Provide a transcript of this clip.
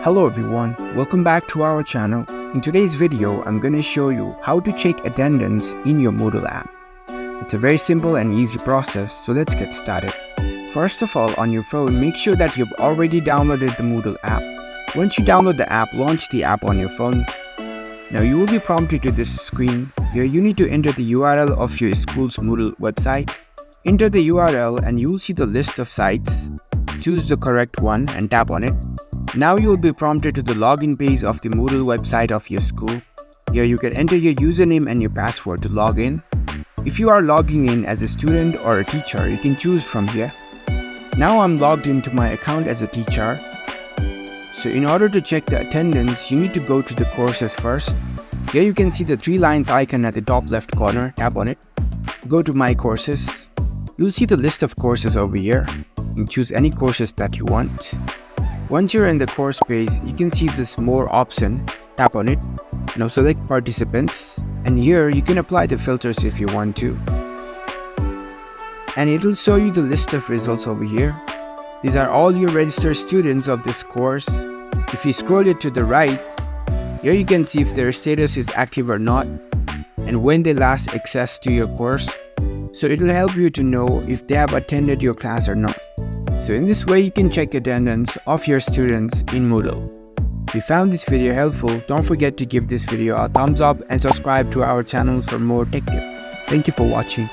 Hello everyone, welcome back to our channel. In today's video, I'm going to show you how to check attendance in your Moodle app. It's a very simple and easy process, so let's get started. First of all, on your phone, make sure that you've already downloaded the Moodle app. Once you download the app, launch the app on your phone. Now you will be prompted to this screen. Here you need to enter the URL of your school's Moodle website. Enter the URL and you will see the list of sites. Choose the correct one and tap on it. Now you will be prompted to the login page of the Moodle website of your school. Here you can enter your username and your password to log in. If you are logging in as a student or a teacher, you can choose from here. Now I'm logged into my account as a teacher. So in order to check the attendance, you need to go to the courses first. Here you can see the 3 lines icon at the top left corner. Tap on it. Go to my courses. You'll see the list of courses over here. You choose any courses that you want. Once you're in the course page, you can see this more option. Tap on it. Now select participants, and here you can apply the filters if you want to. And it'll show you the list of results over here. These are all your registered students of this course. If you scroll it to the right, here you can see if their status is active or not, and when they last accessed to your course. So it'll help you to know if they have attended your class or not. So in this way, you can check attendance of your students in Moodle. If you found this video helpful, don't forget to give this video a thumbs up and subscribe to our channel for more tech tips. Thank you for watching.